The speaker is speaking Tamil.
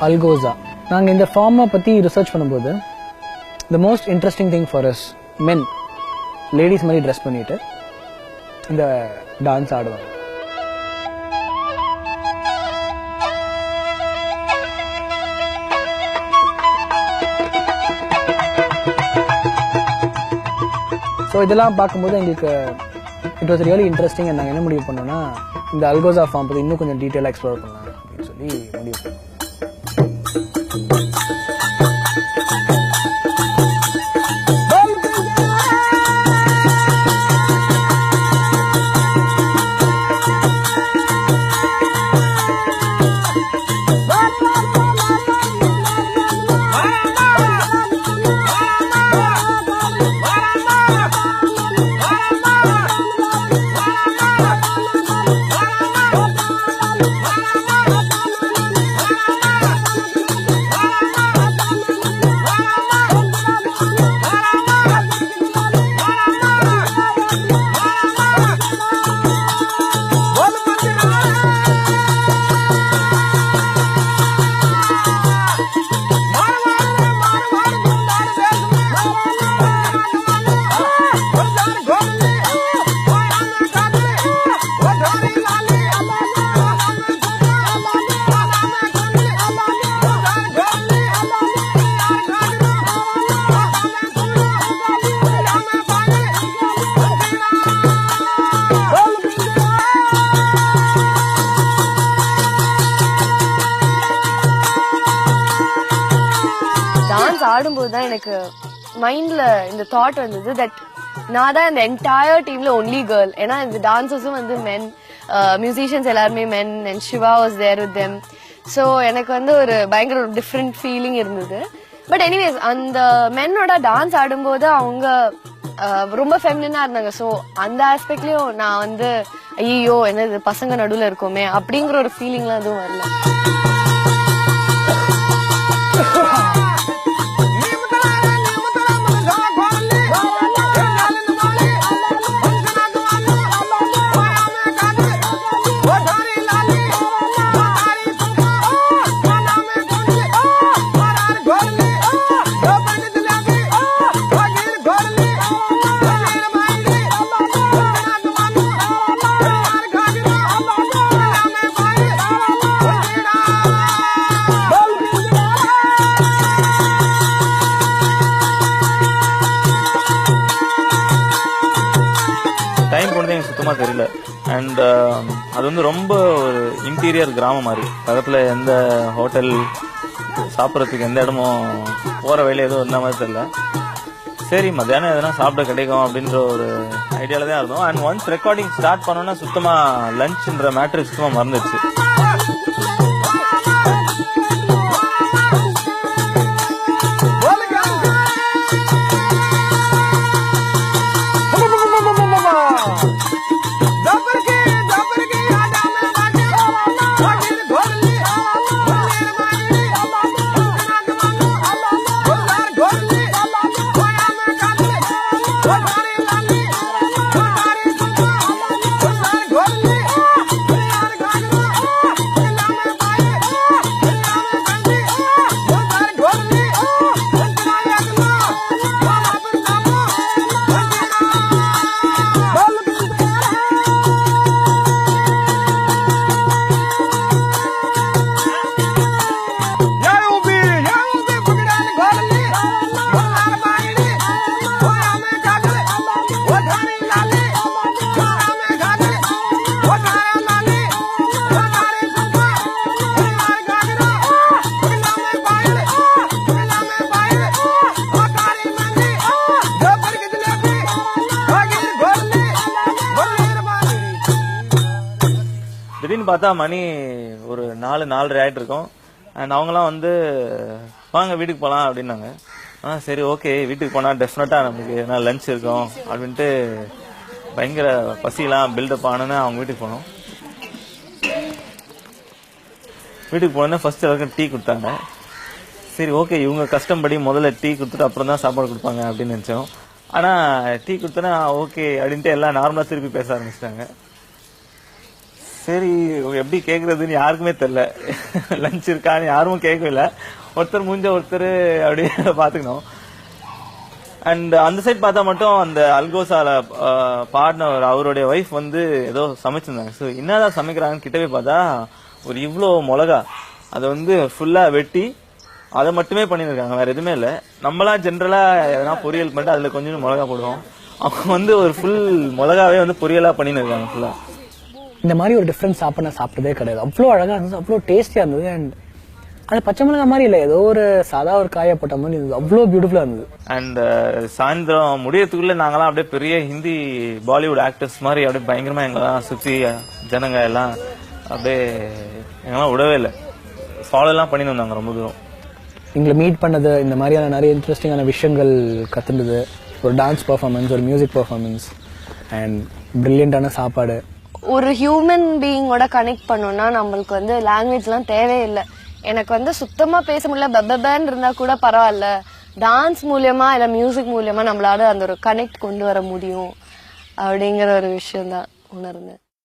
Algoza. நாங்கள் இந்த ஃபார்மை பற்றி ரிசர்ச் பண்ணும்போது the most interesting thing for us men ladies மாதிரி ட்ரெஸ் பண்ணிட்டு இந்த டான்ஸ் ஆடுவாங்க. ஸோ இதெல்லாம் பார்க்கும்போது எங்களுக்கு இட் வாஸ் ரியலி இன்ட்ரெஸ்டிங். நாங்கள் என்ன முடிவு பண்ணோம்னா இந்த அல்கோசா ஃபார்ம் பற்றி இன்னும் கொஞ்சம் டீட்டெயிலாக எக்ஸ்ப்ளோர் பண்ணலாம் அப்படின்னு சொல்லி முடிவு பண்ணோம். ஆடும்போது தான் எனக்கு மைண்ட்ல இந்த தாட் வந்தது தட் நான் தான் இந்த என்டையர் டீம்ல ஒன்லி கேர்ள். ஏன்னா இந்த டான்சர்ஸும் வந்து மென், மியூசிஷியன்ஸ் எல்லாருமே men and Shiva was there with them. So எனக்கு வந்து ஒரு பயங்கர ஒரு டிஃப்ரெண்ட் ஃபீலிங் இருந்தது. பட் எனிவேஸ் அந்த மென்னோட டான்ஸ் ஆடும்போது அவங்க ரொம்ப ஃபெமினினா இருந்தாங்க. ஸோ அந்த ஆஸ்பெக்ட்லயும் நான் வந்து ஐயோ என்னது பசங்க நடுவில் இருக்கோமே அப்படிங்கிற ஒரு ஃபீலிங்லாம் எதுவும் வரல. டைம் போனது எனக்கு சுத்தமாக தெரியல. அண்ட் அது வந்து ரொம்ப ஒரு இன்டீரியர் கிராமம் மாதிரி, பக்கத்தில் எந்த ஹோட்டல் சாப்பிட்றதுக்கு எந்த இடமும் போகிற வேலை எதுவும் இருந்த மாதிரி தெரியல. சரி மத்தியானம் எதனா சாப்பிட கிடைக்கும் அப்படின்ற ஒரு ஐடியாவில் தான் இருந்தோம். அண்ட் ஒன்ஸ் ரெக்கார்டிங் ஸ்டார்ட் பண்ணோன்னா சுத்தமாக லஞ்ச்ன்ற மேட்ரு சுத்தமாக மறந்துடுச்சு. திடீர்னு பார்த்தா மணி ஒரு 4-4:30 ஆயிட்டு இருக்கும். அண்ட் அவங்கலாம் வந்து வாங்க வீட்டுக்கு போகலாம் அப்படின்னாங்க. சரி ஓகே வீட்டுக்கு போனால் டெஃபினட்டாக நமக்கு எதனா லஞ்ச் இருக்கும் அப்படின்ட்டு பயங்கர பசியெல்லாம் பில்டப் ஆனோன்னு அவங்க வீட்டுக்கு போனோம். வீட்டுக்கு போனோன்னே ஃபர்ஸ்ட் எல்லாருக்கும் டீ கொடுத்தாங்க. சரி ஓகே இவங்க கஷ்டம் படி முதல்ல டீ கொடுத்துட்டு அப்புறம் தான் சாப்பாடு கொடுப்பாங்க அப்படின்னு நினச்சோம். ஆனால் டீ கொடுத்தோன்னா ஓகே அப்படின்ட்டு எல்லாம் நார்மலாக திருப்பி பேச ஆரம்பிச்சிட்டாங்க. சரி எப்படி கேட்கறதுன்னு யாருக்குமே தெரியல. லஞ்ச் இருக்கான்னு யாரும் கேட்கல. ஒருத்தர் மூஞ்ச ஒருத்தர் அப்படியே பாத்துக்கணும். அண்ட் அந்த சைட் பார்த்தா மட்டும் அந்த அல்கோசால பாடின அவருடைய ஒய்ஃப் வந்து ஏதோ சமைச்சிருந்தாங்க. ஸோ என்னதான் சமைக்கிறாங்கன்னு கிட்டவே பார்த்தா ஒரு இவ்வளோ மிளகா அதை வந்து ஃபுல்லா வெட்டி அதை மட்டுமே பண்ணிருக்காங்க, வேற எதுவுமே இல்லை. நம்மளாம் ஜென்ரலா எதனா பொரியல் பண்ணிட்டு அதுல கொஞ்சம் மிளகா போடுவோம். அவங்க வந்து ஒரு ஃபுல் மிளகாவே வந்து பொரியலா பண்ணின்னு இருக்காங்க ஃபுல்லா. இந்த மாதிரி ஒரு டிஃப்ரெண்ட் சாப்பிட நான் சாப்பிட்டதே கிடையாது. அவ்வளோ அழகா இருந்தது, அவ்வளோ டேஸ்டியா இருந்தது. அண்ட் அது பச்சை மிளகா மாதிரி இல்லை, ஏதோ ஒரு சாதா ஒரு காய போட்ட மாதிரி இருந்தது. அவ்வளோ பியூட்டிஃபுல்லா இருந்தது. அண்ட் சாயந்தரம் முடியறதுக்குள்ள நாங்களாம் அப்படியே பெரிய ஹிந்தி பாலிவுட் ஆக்டர்ஸ் மாதிரி அப்படியே பயங்கரமா எங்கெல்லாம் சுத்தி ஜனங்க எல்லாம் அப்படியே எங்கெல்லாம் விடவே இல்லை, ஃபாலோ எல்லாம் பண்ணிட்டு வந்தாங்க ரொம்ப தூரம். எங்களை மீட் பண்ணது, இந்த மாதிரியான நிறைய இன்ட்ரெஸ்டிங்கான விஷயங்கள் கத்துனது, ஒரு டான்ஸ் பர்ஃபார்மன்ஸ், ஒரு மியூசிக் பர்ஃபார்மன்ஸ் அண்ட் பிரில்லியண்டான சாப்பாடு. ஒரு ஹியூமன் பீயிங்கோட கனெக்ட் பண்ணோம்னா நம்மளுக்கு வந்து லாங்குவேஜ்லாம் தேவையில்லை. எனக்கு வந்து சுத்தமா பேச முடியல, பெப்பேன்னு இருந்தா கூட பரவாயில்ல, டான்ஸ் மூலியமா இல்ல மியூசிக் மூலியமா நம்மளால அந்த ஒரு கனெக்ட் கொண்டு வர முடியும் அப்படிங்கிற ஒரு விஷயம் தான் உணர்ந்தேன்.